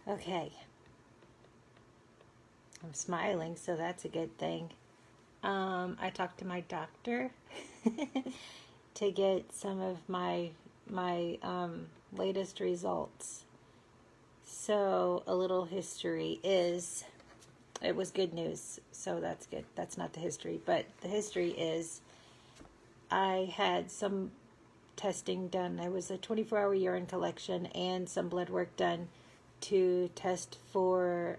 Okay. I'm smiling, so that's a good thing. I talked to my doctor to get some of my latest results. So a little history is, it was good news, so that's good. That's not the history, but the history is I had some testing done. It was a 24-hour urine collection and some blood work done to test for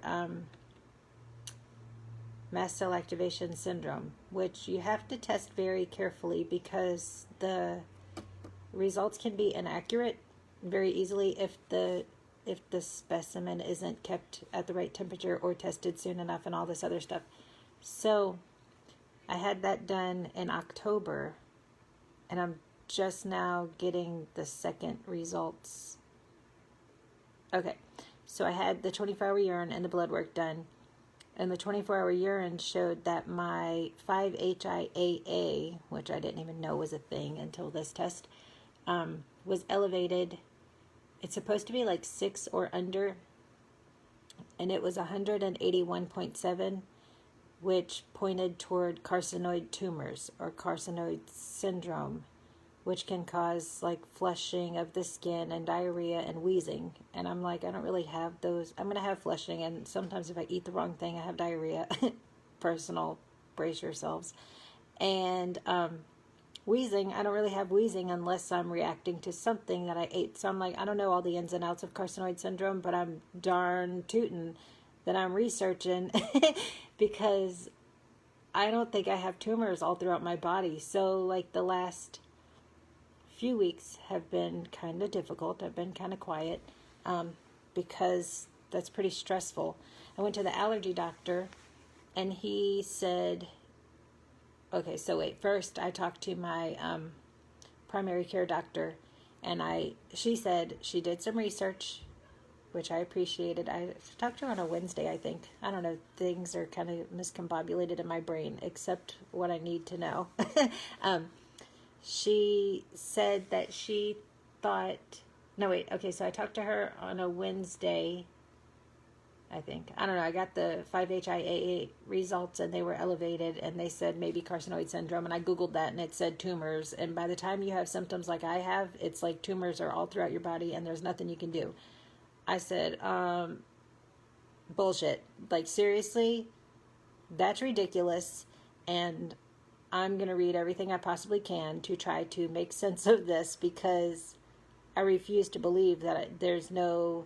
mast cell activation syndrome, which you have to test very carefully because the results can be inaccurate very easily if the specimen isn't kept at the right temperature or tested soon enough and all this other stuff. So I had that done in October, and I'm just now getting the second results. Okay, so I had the 24-hour urine and the blood work done, and the 24-hour urine showed that my 5-HIAA, which I didn't even know was a thing until this test, was elevated. It's supposed to be like 6 or under, and it was 181.7, which pointed toward carcinoid tumors or carcinoid syndrome, which can cause like flushing of the skin and diarrhea and wheezing. And I'm like, I don't really have those. I'm going to have flushing, and sometimes if I eat the wrong thing, I have diarrhea. Personal, brace yourselves. And wheezing, I don't really have wheezing unless I'm reacting to something that I ate. So I'm like, I don't know all the ins and outs of carcinoid syndrome, but I'm darn tootin' that I'm researching because I don't think I have tumors all throughout my body. So like the last few weeks have been kind of difficult. I've been kind of quiet because that's pretty stressful. I went to the allergy doctor and he said, okay, so wait, first I talked to my primary care doctor, and she said she did some research, which I appreciated. I talked to her on a Wednesday, I think. I don't know, things are kind of miscombobulated in my brain, except what I need to know. She said that she thought, no wait, okay, so I talked to her on a Wednesday, I think. I don't know, I got the 5-HIAA results and they were elevated, and they said maybe carcinoid syndrome, and I Googled that and it said tumors, and by the time you have symptoms like I have, it's like tumors are all throughout your body and there's nothing you can do. I said, bullshit. Like, seriously? That's ridiculous, and I'm going to read everything I possibly can to try to make sense of this, because I refuse to believe that there's no,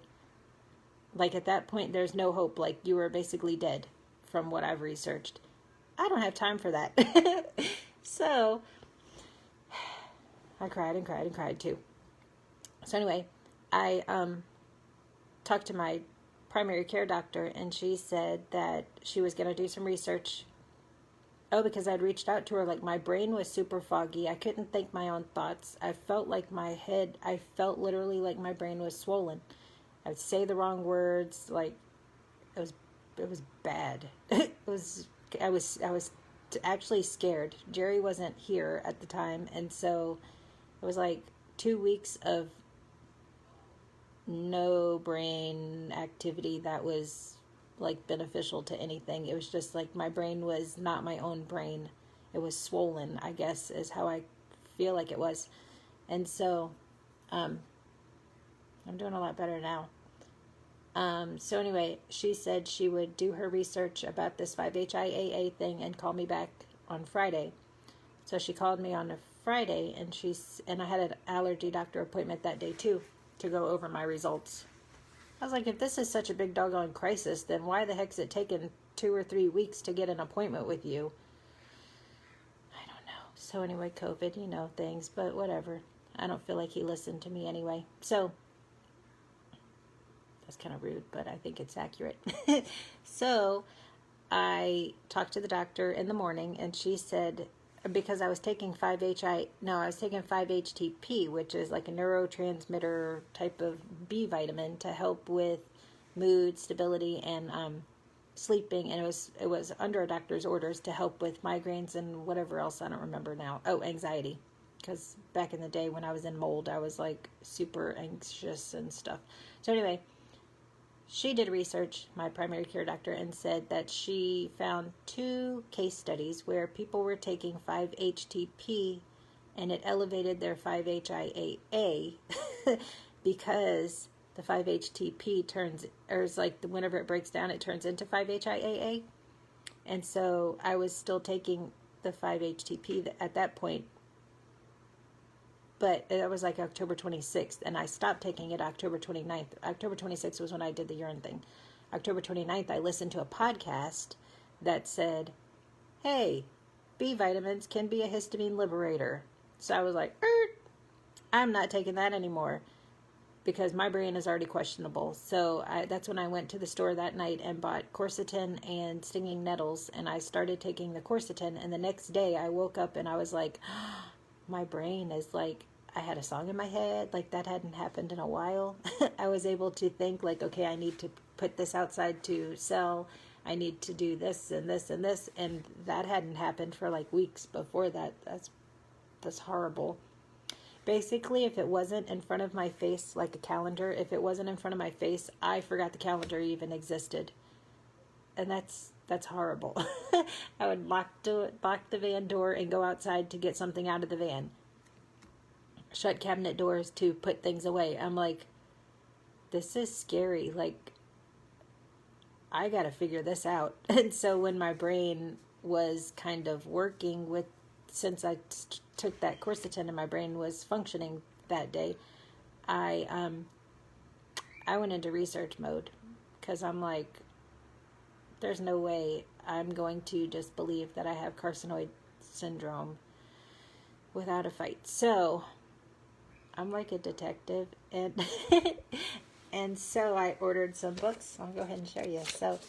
like at that point, there's no hope. Like, you were basically dead from what I've researched. I don't have time for that. So I cried and cried and cried too. So anyway, I talked to my primary care doctor, and she said that she was going to do some research. Oh, because I'd reached out to her, like my brain was super foggy. I couldn't think my own thoughts. I felt like I felt literally like my brain was swollen. I would say the wrong words, like it was bad. I was actually scared. Jerry wasn't here at the time, and so it was like 2 weeks of no brain activity that was like beneficial to anything. It was just like my brain was not my own brain. It was swollen, I guess, is how I feel like it was. And so I'm doing a lot better now. So anyway, she said she would do her research about this 5-HIAA thing and call me back on Friday. So she called me on a Friday, and I had an allergy doctor appointment that day too to go over my results. I was like, if this is such a big doggone crisis, then why the heck's it taken 2 or 3 weeks to get an appointment with you? I don't know. So anyway, COVID, things, but whatever. I don't feel like he listened to me anyway. So that's kind of rude, but I think it's accurate. So I talked to the doctor in the morning, and she said, because I was taking 5-HTP, which is like a neurotransmitter type of B vitamin to help with mood, stability, and sleeping. And it was under a doctor's orders to help with migraines and whatever else, I don't remember now. Oh, anxiety. Because back in the day when I was in mold, I was like super anxious and stuff. So anyway, she did research, my primary care doctor, and said that she found 2 case studies where people were taking 5-HTP and it elevated their 5-HIAA because the 5-HTP turns, or is like whenever it breaks down, it turns into 5-HIAA. And so I was still taking the 5-HTP at that point, but it was like October 26th, and I stopped taking it October 29th. October 26th was when I did the urine thing. October 29th, I listened to a podcast that said, hey, B vitamins can be a histamine liberator. So I was like, I'm not taking that anymore because my brain is already questionable. So that's when I went to the store that night and bought quercetin and stinging nettles, and I started taking the quercetin, and the next day I woke up and I was like, my brain is like, I had a song in my head, like that hadn't happened in a while. I was able to think like, okay, I need to put this outside to sell. I need to do this and this and this. And that hadn't happened for like weeks before that. That's horrible. Basically, if it wasn't in front of my face, like a calendar, if it wasn't in front of my face, I forgot the calendar even existed. And that's horrible. I would lock the van door and go outside to get something out of the van. Shut cabinet doors to put things away. I'm like, this is scary. Like, I got to figure this out. And so when my brain was kind of working with, since I took that quercetin and my brain was functioning that day, I went into research mode because I'm like, there's no way I'm going to just believe that I have carcinoid syndrome without a fight. So I'm like a detective, and and so I ordered some books. I'll go ahead and show you. So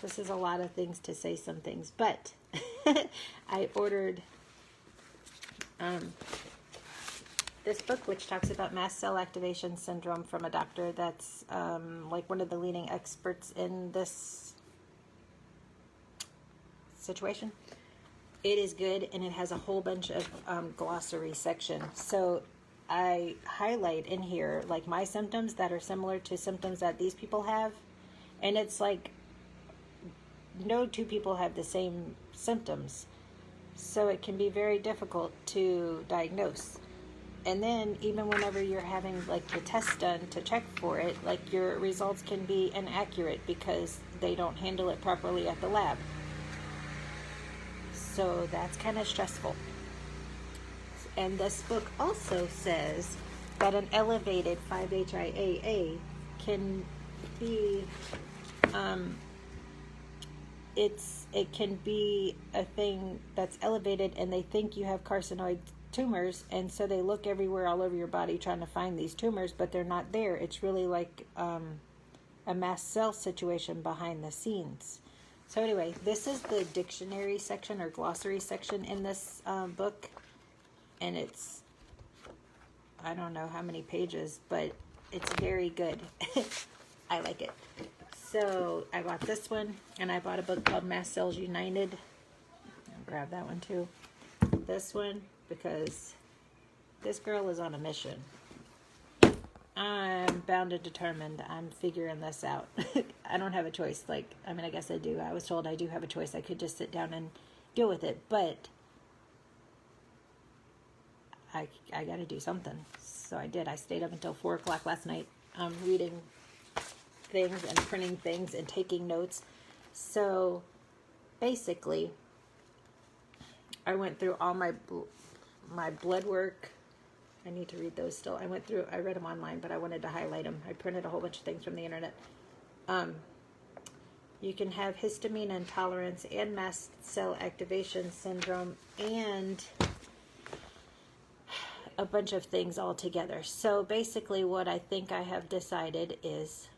this is a lot of things to say some things, but I ordered this book, which talks about mast cell activation syndrome, from a doctor that's like one of the leading experts in this situation. It is good, and it has a whole bunch of glossary section. So I highlight in here like my symptoms that are similar to symptoms that these people have, and it's like no 2 people have the same symptoms, so it can be very difficult to diagnose. And then even whenever you're having like the test done to check for it, like your results can be inaccurate because they don't handle it properly at the lab. So that's kind of stressful. And this book also says that an elevated 5-HIAA can be, it can be a thing that's elevated, and they think you have carcinoid tumors, and so they look everywhere all over your body trying to find these tumors, but they're not there. It's really like a mast cell situation behind the scenes. So anyway, this is the dictionary section or glossary section in this book. And it's, I don't know how many pages, but it's very good. I like it. So I bought this one, and I bought a book called Mast Cells United. I'll grab that one too. This one, because this girl is on a mission. I'm bound and determined. I'm figuring this out. I don't have a choice. Like, I mean, I guess I do. I was told I do have a choice. I could just sit down and deal with it, but I got to do something. So I did. I stayed up until 4 o'clock last night reading things and printing things and taking notes. So basically, I went through all my blood work. I need to read those still. I read them online, but I wanted to highlight them. I printed a whole bunch of things from the internet. You can have histamine intolerance and mast cell activation syndrome and a bunch of things all together. So basically what I think I have decided is,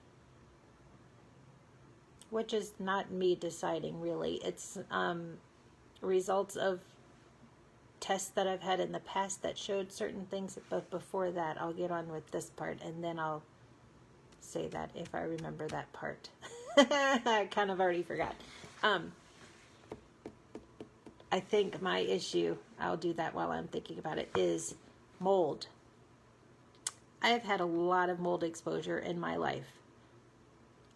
which is not me deciding really, it's results of tests that I've had in the past that showed certain things, but before that I'll get on with this part, and then I'll say that if I remember that part. I kind of already forgot. I think my issue, I'll do that while I'm thinking about it, is mold. I have had a lot of mold exposure in my life.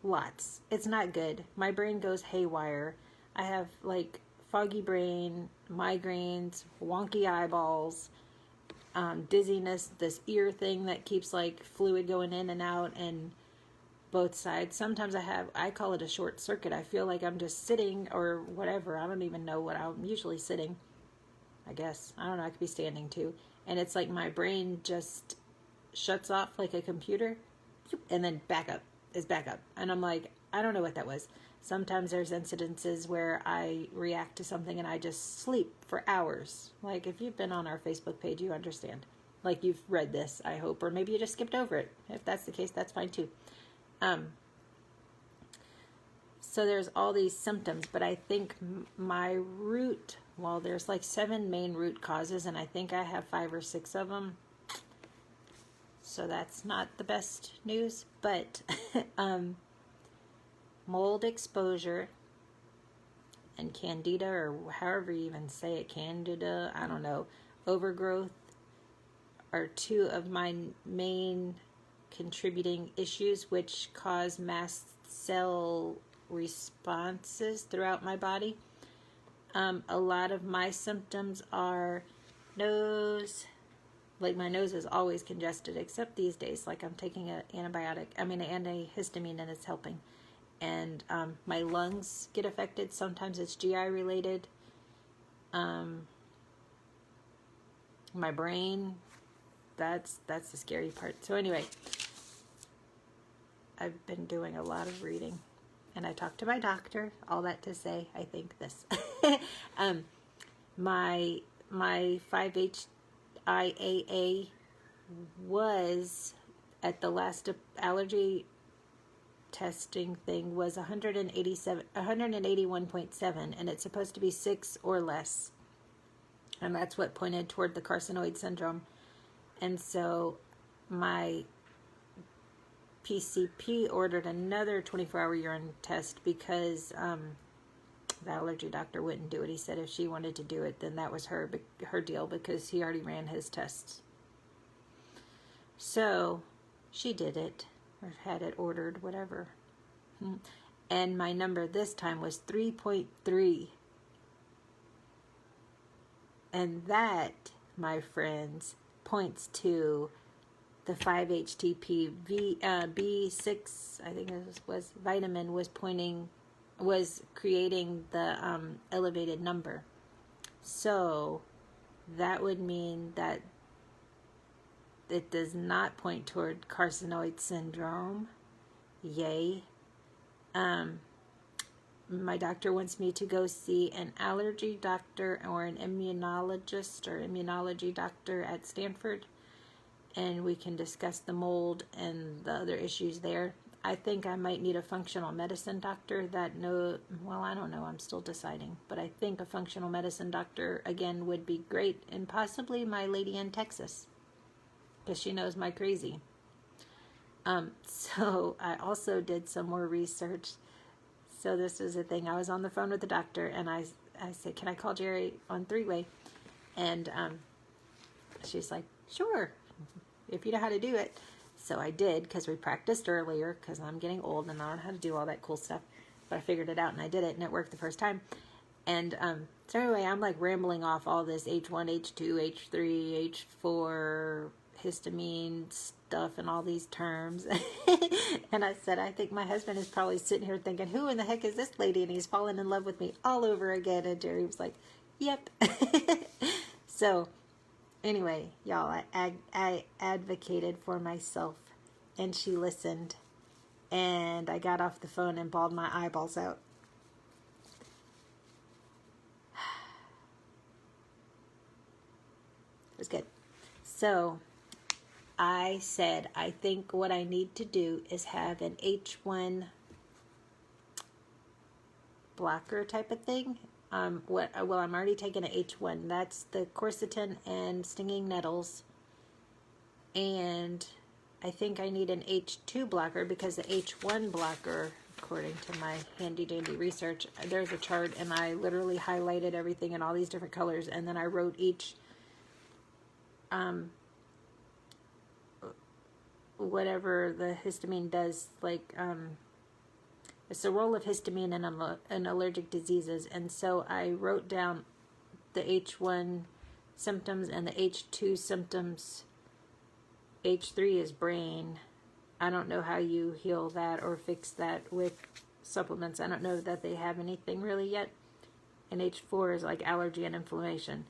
lots. It's not good. My brain goes haywire. I have like foggy brain, migraines, wonky eyeballs, dizziness, this ear thing that keeps like fluid going in and out, and both sides. Sometimes I call it a short circuit. I feel like I'm just sitting or whatever. I don't even know what I'm usually sitting. I guess. I don't know. I could be standing too. And it's like my brain just shuts off like a computer, and then back up. And I'm like, I don't know what that was. Sometimes there's incidences where I react to something and I just sleep for hours. Like if you've been on our Facebook page, you understand. Like you've read this, I hope, or maybe you just skipped over it. If that's the case, that's fine too. So there's all these symptoms, but I think my root, well, there's like 7 main root causes, and I think I have 5 or 6 of them. So that's not the best news, but mold exposure and candida, or however you even say it, candida, I don't know, overgrowth are 2 of my main contributing issues, which cause mast cell responses throughout my body. A lot of my symptoms are nose, like my nose is always congested, except these days, like I'm taking an antihistamine, and it's helping. And my lungs get affected. Sometimes it's GI related. My brain, that's the scary part. So anyway, I've been doing a lot of reading, and I talked to my doctor. All that to say, I think this. My 5-HIAA was, at the last allergy testing thing, was 181.7, and it's supposed to be 6 or less. And that's what pointed toward the carcinoid syndrome. And so my PCP ordered another 24-hour urine test because the allergy doctor wouldn't do it. He said if she wanted to do it, then that was her deal, because he already ran his tests. So she did it, or had it ordered, whatever. And my number this time was 3.3. And that, my friends, points to the 5-HTP B6, I think it was vitamin, was creating the elevated number. So that would mean that it does not point toward carcinoid syndrome. Yay. My doctor wants me to go see an allergy doctor or an immunologist or immunology doctor at Stanford, and we can discuss the mold and the other issues there. I think I might need a functional medicine doctor I don't know, I'm still deciding, but I think a functional medicine doctor, again, would be great, and possibly my lady in Texas, because she knows my crazy. So I also did some more research. So this is the thing. I was on the phone with the doctor, and I said, can I call Jerry on 3-way? And she's like, sure, if you know how to do it. So I did, because we practiced earlier, because I'm getting old and I don't know how to do all that cool stuff. But I figured it out, and I did it, and it worked the first time. And so anyway, I'm like rambling off all this H1, H2, H3, H4 histamine stuff and all these terms. And I said, I think my husband is probably sitting here thinking, who in the heck is this lady? And he's fallen in love with me all over again. And Jerry was like, yep. So anyway, y'all, I advocated for myself, and she listened, and I got off the phone and bawled my eyeballs out. It was good. So I said, I think what I need to do is have an H1 blocker type of thing. I'm already taking an H1. That's the quercetin and stinging nettles. And I think I need an H2 blocker, because the H1 blocker, according to my handy dandy research, there's a chart, and I literally highlighted everything in all these different colors, and then I wrote each whatever the histamine does, like It's the role of histamine in allergic diseases. And so I wrote down the H1 symptoms and the H2 symptoms. H3 is brain. I don't know how you heal that or fix that with supplements. I don't know that they have anything really yet. And H4 is like allergy and inflammation.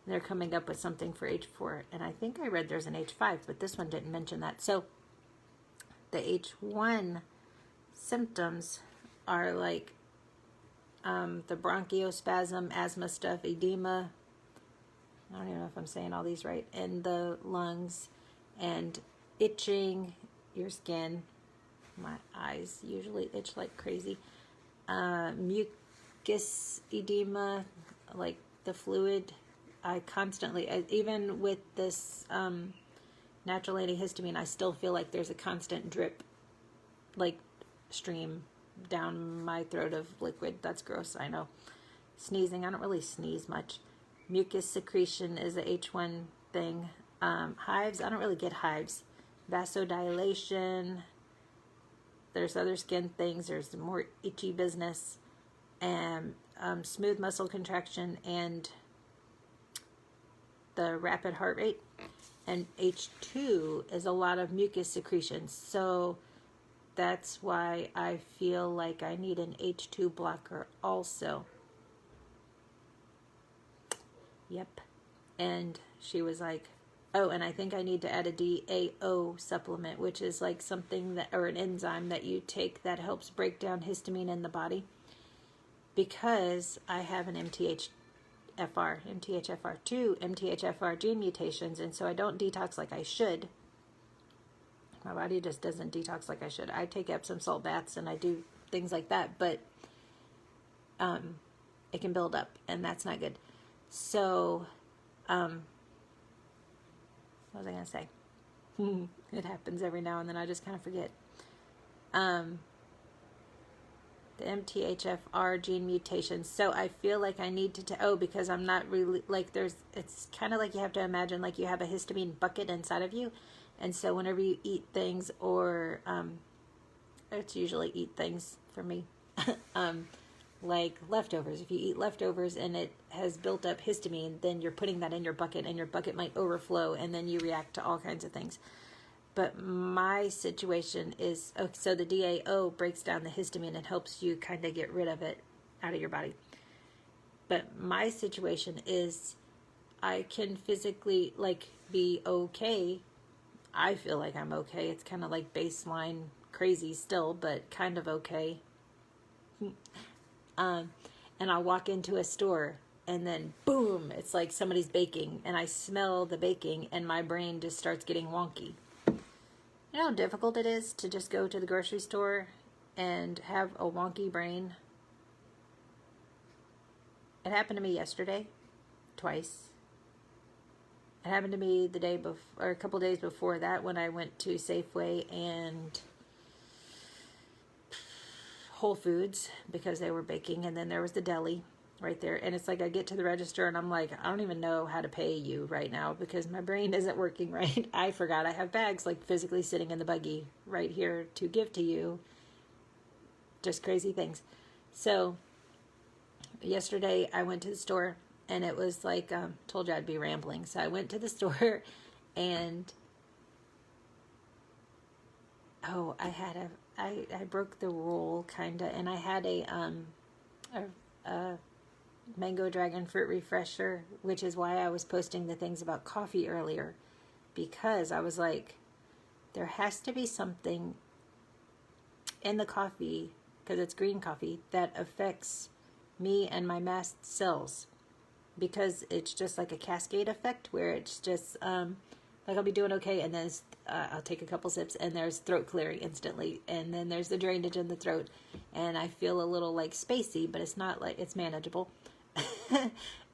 They're coming up with something for H4. And I think I read there's an H5, but this one didn't mention that. So the H1 symptoms are like the bronchospasm, asthma stuff, edema. I don't even know if I'm saying all these right. In the lungs, and itching your skin. My eyes usually itch like crazy. Mucus edema, like the fluid. I constantly, even with this natural antihistamine, I still feel like there's a constant drip, like stream down my throat of liquid. That's gross, I know. Sneezing, I don't really sneeze much. Mucus secretion is a H1 thing. Hives, I don't really get hives. Vasodilation, there's other skin things, there's more itchy business, and smooth muscle contraction, and the rapid heart rate. And H2 is a lot of mucus secretions. So that's why I feel like I need an H2 blocker also. Yep. And she was like, oh, and I think I need to add a DAO supplement, which is like something that, or an enzyme that you take that helps break down histamine in the body, because I have an MTHFR2, MTHFR gene mutations, and so I don't detox like I should. My body just doesn't detox like I should. I take Epsom salt baths and I do things like that, but it can build up, and that's not good. So, what was I going to say? It happens every now and then. I just kind of forget. The MTHFR gene mutations. So I feel like I need to, because I'm not really, like it's kind of like you have to imagine like you have a histamine bucket inside of you. And so whenever you eat things, or, it's usually eat things for me, like leftovers. If you eat leftovers and it has built up histamine, then you're putting that in your bucket, and your bucket might overflow, and then you react to all kinds of things. But my situation is, so the DAO breaks down the histamine and helps you kind of get rid of it out of your body. But my situation is I can physically like be okay. I feel like I'm okay. It's kind of like baseline crazy still, but kind of okay. And I'll walk into a store and then boom, it's like somebody's baking, and I smell the baking and my brain just starts getting wonky. You know how difficult it is to just go to the grocery store and have a wonky brain? It happened to me yesterday, twice. It happened to me the day before, or a couple days before that, when I went to Safeway and Whole Foods because they were baking, and then there was the deli right there, and it's like I get to the register and I'm like, I don't even know how to pay you right now because my brain isn't working right. I forgot I have bags like physically sitting in the buggy right here to give to you. Just crazy things. So yesterday I went to the store, and it was like, told you I'd be rambling. So I went to the store, and I broke the rule kind of, and I had a mango dragon fruit refresher, which is why I was posting the things about coffee earlier, because I was like, there has to be something in the coffee, because it's green coffee, that affects me and my mast cells, because it's just like a cascade effect where it's just like I'll be doing okay, and then I'll take a couple sips and there's throat clearing instantly, and then there's the drainage in the throat, and I feel a little like spacey, but it's not like, it's manageable.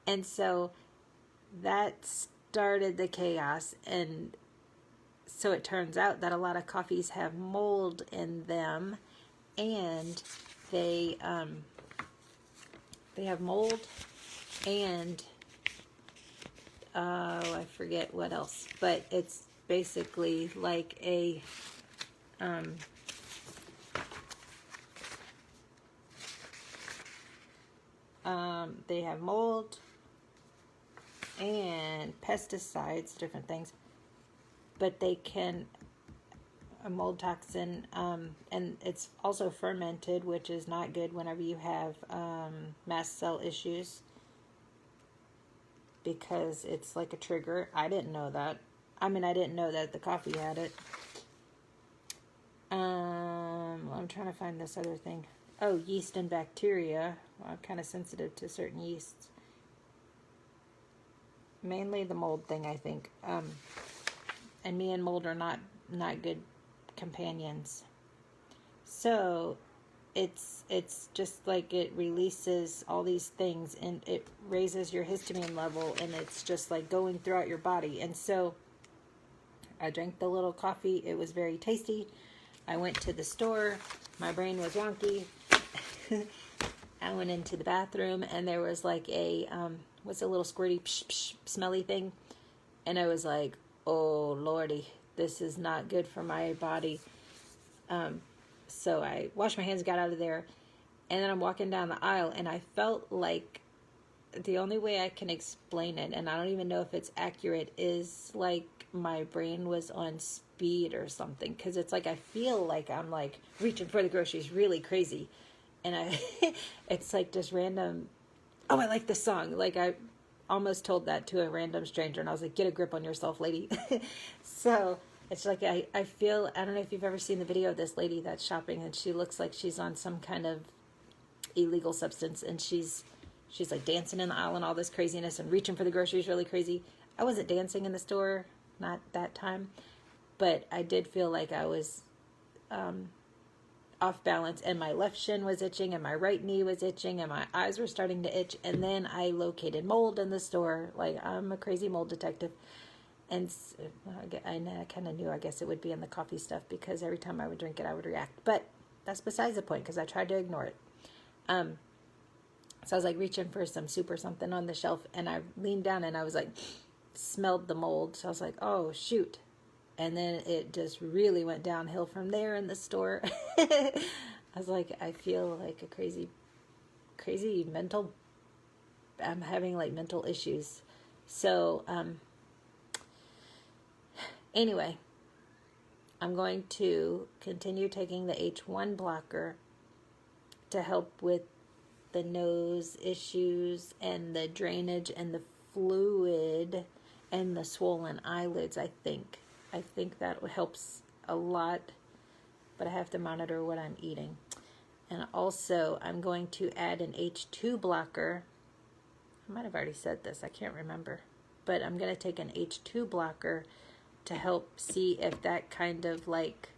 And so that started the chaos, and so it turns out that a lot of coffees have mold in them, and they have mold, and I forget what else, but it's basically like a They have mold and pesticides, different things, but they can, a mold toxin, and it's also fermented, which is not good whenever you have mast cell issues, because it's like a trigger. I didn't know that. I mean, I didn't know that the coffee had it. I'm trying to find this other thing. Oh, yeast and bacteria. Well, I'm kind of sensitive to certain yeasts. Mainly the mold thing, I think. And me and mold are not good companions. So it's just like it releases all these things, and it raises your histamine level, and it's just like going throughout your body. And so I drank the little coffee. It was very tasty. I went to the store. My brain was wonky. I went into the bathroom, and there was like a what's a little squirty psh, psh, smelly thing, and I was like, oh lordy, this is not good for my body. So I washed my hands, got out of there, and then I'm walking down the aisle, and I felt like the only way I can explain it, and I don't even know if it's accurate, is like my brain was on speed or something, because it's like I feel like I'm like reaching for the groceries really crazy, and it's like just random, oh, I like this song. Like I almost told that to a random stranger, and I was like, get a grip on yourself, lady. So it's like I feel, I don't know if you've ever seen the video of this lady that's shopping, and she looks like she's on some kind of illegal substance, and she's like dancing in the aisle and all this craziness and reaching for the groceries really crazy. I wasn't dancing in the store, not that time, but I did feel like I was off balance, and my left shin was itching, and my right knee was itching, and my eyes were starting to itch. And then I located mold in the store. Like, I'm a crazy mold detective. And I kind of knew, I guess it would be in the coffee stuff, because every time I would drink it, I would react. But that's besides the point, because I tried to ignore it. So I was like reaching for some soup or something on the shelf, and I leaned down, and I was like, smelled the mold. So I was like, oh shoot. And then it just really went downhill from there in the store. I was like, I feel like a crazy mental, I'm having like mental issues. So, anyway, I'm going to continue taking the H1 blocker to help with the nose issues and the drainage and the fluid and the swollen eyelids, I think. I think that helps a lot, but I have to monitor what I'm eating. And also, I'm going to add an H2 blocker. I might have already said this, I can't remember. But I'm going to take an H2 blocker to help see if that kind of like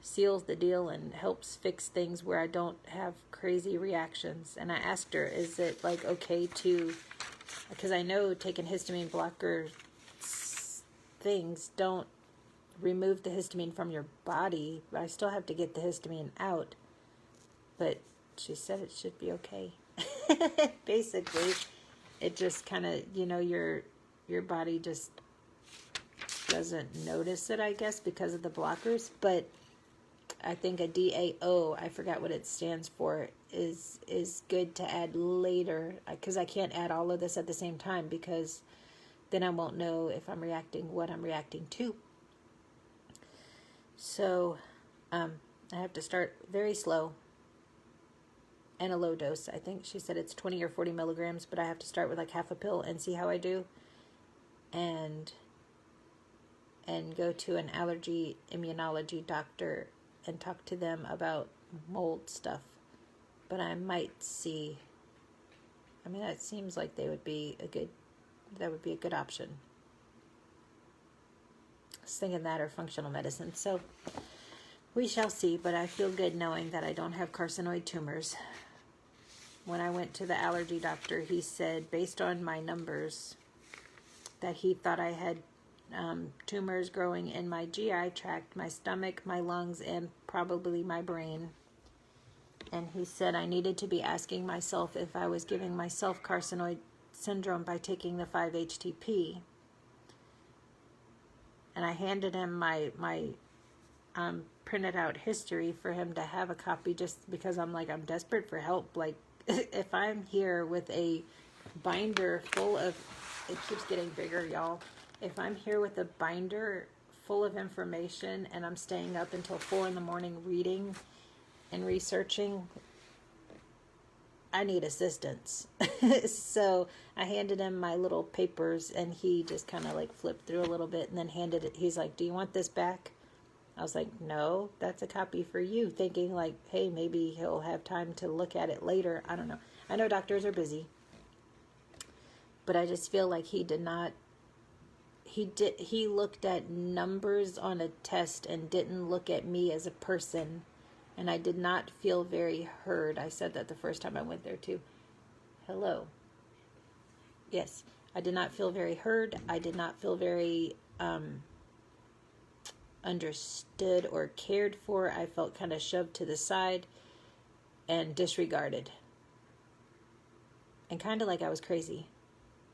seals the deal and helps fix things where I don't have crazy reactions. And I asked her, is it like okay to, because I know taking histamine blocker things don't remove the histamine from your body, but I still have to get the histamine out. But she said it should be okay. Basically, it just kind of, your body just doesn't notice it, I guess, because of the blockers. But I think a DAO, I forgot what it stands for, is good to add later, because I can't add all of this at the same time, because then I won't know if I'm reacting, what I'm reacting to. So I have to start very slow and a low dose. I think she said it's 20 or 40 milligrams, but I have to start with like half a pill and see how I do, and go to an allergy immunology doctor and talk to them about mold stuff. But I might see, I mean, that seems like that would be a good option. I was thinking that, or functional medicine. So we shall see, but I feel good knowing that I don't have carcinoid tumors. When I went to the allergy doctor, he said, based on my numbers, that he thought I had tumors growing in my GI tract, my stomach, my lungs, and probably my brain. And he said I needed to be asking myself if I was giving myself carcinoid syndrome by taking the 5-HTP. And I handed him my printed out history for him to have a copy, just because I'm desperate for help. Like, if I'm here with a binder full of, it keeps getting bigger, y'all. If I'm here with a binder full of information and I'm staying up until 4 in the morning reading and researching, I need assistance. So I handed him my little papers and he just kind of like flipped through a little bit and then handed it. He's like, do you want this back? I was like, no, that's a copy for you, thinking like, hey, maybe he'll have time to look at it later. I don't know. I know doctors are busy, but I just feel like he looked at numbers on a test and didn't look at me as a person. And I did not feel very heard. I said that the first time I went there too. Hello. Yes, I did not feel very heard. I did not feel very understood or cared for. I felt kind of shoved to the side and disregarded. And kind of like I was crazy,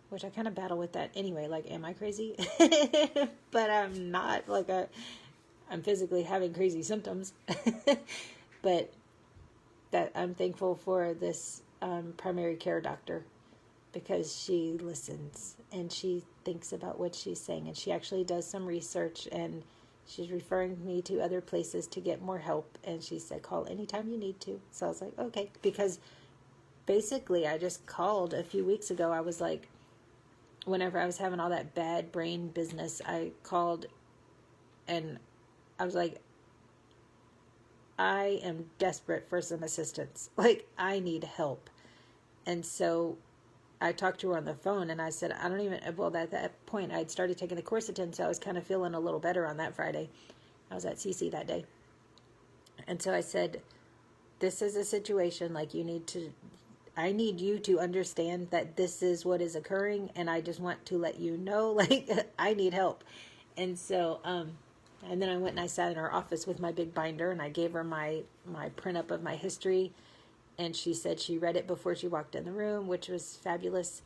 which I kind of battle with that anyway. Like, am I crazy? But I'm not. Like, I'm physically having crazy symptoms. But that I'm thankful for this primary care doctor, because she listens and she thinks about what she's saying, and she actually does some research, and she's referring me to other places to get more help. And she said, call anytime you need to. So I was like, okay, because basically I just called a few weeks ago. I was like, whenever I was having all that bad brain business, I called and I was like, I am desperate for some assistance. Like, I need help. And so I talked to her on the phone and I said, at that point I'd started taking the quercetin, so I was kind of feeling a little better on that Friday. I was at CC that day. And so I said, this is a situation, like, I need you to understand that this is what is occurring, and I just want to let you know, like, I need help. And so, and then I went and I sat in her office with my big binder, and I gave her my print up of my history. And she said she read it before she walked in the room, which was fabulous.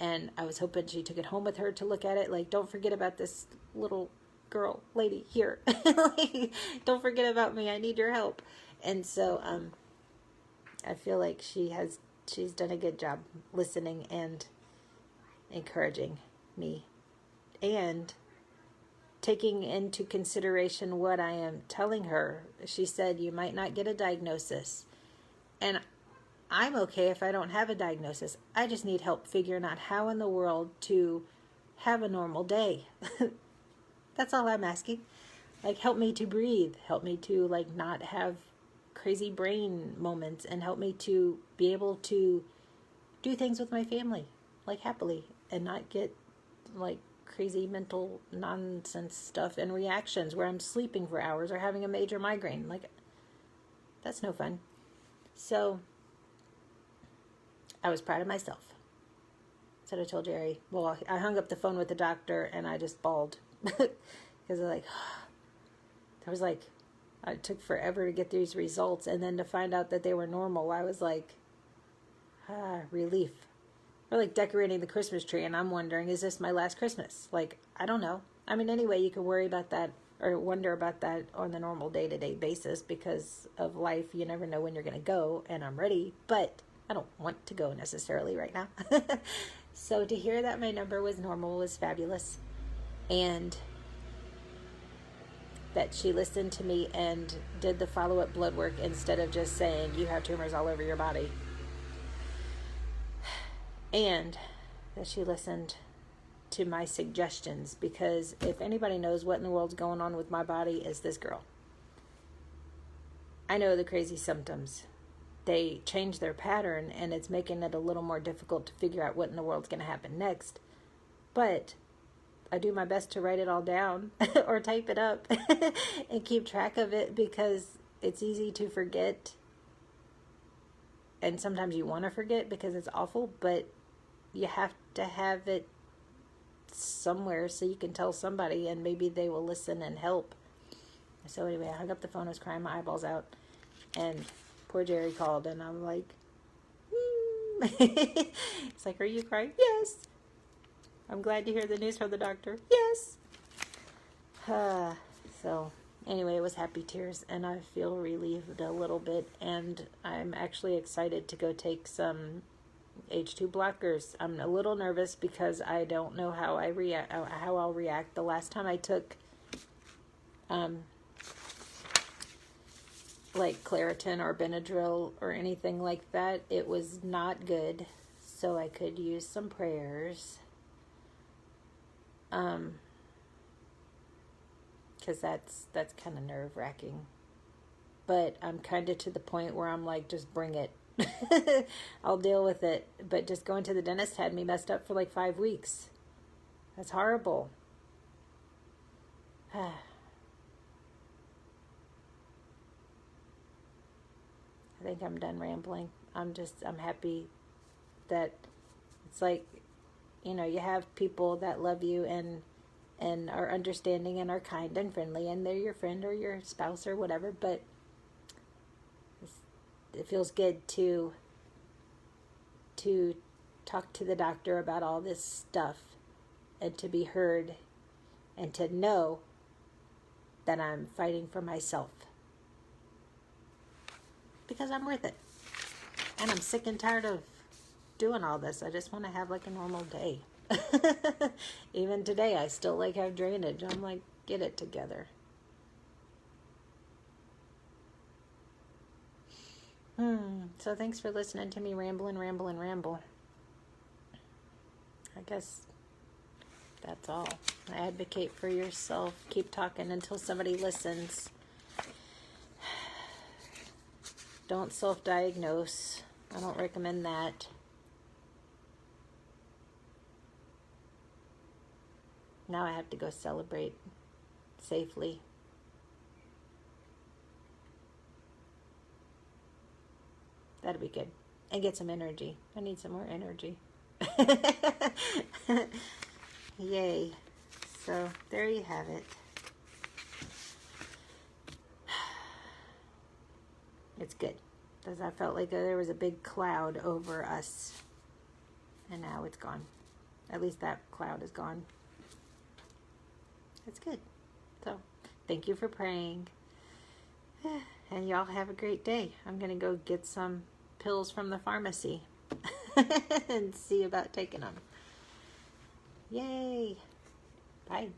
And I was hoping she took it home with her to look at it. Like, don't forget about this little girl, lady here. Like, don't forget about me. I need your help. And so I feel like she's done a good job listening and encouraging me, and taking into consideration what I am telling her. She said, you might not get a diagnosis. And I'm okay if I don't have a diagnosis. I just need help figuring out how in the world to have a normal day. That's all I'm asking. Like, help me to breathe. Help me to, like, not have crazy brain moments, and help me to be able to do things with my family, like, happily, and not get, like, crazy mental nonsense stuff and reactions where I'm sleeping for hours or having a major migraine. Like, that's no fun. So I was proud of myself. So I told Jerry, well, I hung up the phone with the doctor and I just bawled because I was like, it took forever to get these results, and then to find out that they were normal, I was like, relief. We're like decorating the Christmas tree, and I'm wondering, is this my last Christmas? Like, I don't know. I mean, anyway, you can worry about that or wonder about that on the normal day-to-day basis because of life. You never know when you're going to go, and I'm ready, but I don't want to go necessarily right now. So to hear that my number was normal was fabulous, and that she listened to me and did the follow-up blood work instead of just saying, you have tumors all over your body. And that she listened to my suggestions, because if anybody knows what in the world's going on with my body, is this girl. I know the crazy symptoms. They change their pattern, and it's making it a little more difficult to figure out what in the world's going to happen next. But I do my best to write it all down or type it up and keep track of it, because it's easy to forget. And sometimes you want to forget because it's awful, but you have to have it somewhere so you can tell somebody, and maybe they will listen and help. So anyway, I hung up the phone. I was crying my eyeballs out, and poor Jerry called, and I'm like, It's like, are you crying? Yes. I'm glad to hear the news from the doctor. Yes. So Anyway, it was happy tears, and I feel relieved a little bit, and I'm actually excited to go take some H2 blockers. I'm a little nervous because I don't know how I'll react. The last time I took like Claritin or Benadryl or anything like that, it was not good. So I could use some prayers. Because that's kind of nerve-wracking. But I'm kind of to the point where I'm like, just bring it. I'll deal with it. But just going to the dentist had me messed up for like 5 weeks. That's horrible. I think I'm done rambling. I'm happy that it's like, you know, you have people that love you and are understanding and are kind and friendly, and they're your friend or your spouse or whatever, but it feels good to talk to the doctor about all this stuff and to be heard and to know that I'm fighting for myself. Because I'm worth it. And I'm sick and tired of doing all this. I just want to have like a normal day. Even today, I still like have drainage. I'm like, get it together. So thanks for listening to me ramble. I guess that's all. Advocate for yourself. Keep talking until somebody listens. Don't self-diagnose. I don't recommend that. Now I have to go celebrate safely. That'll be good. And get some energy. I need some more energy. Yay. So there you have it. It's good. Because I felt like there was a big cloud over us. And now it's gone. At least that cloud is gone. It's good. So, thank you for praying. And y'all have a great day. I'm going to go get some pills from the pharmacy and see about taking them. Yay. Bye.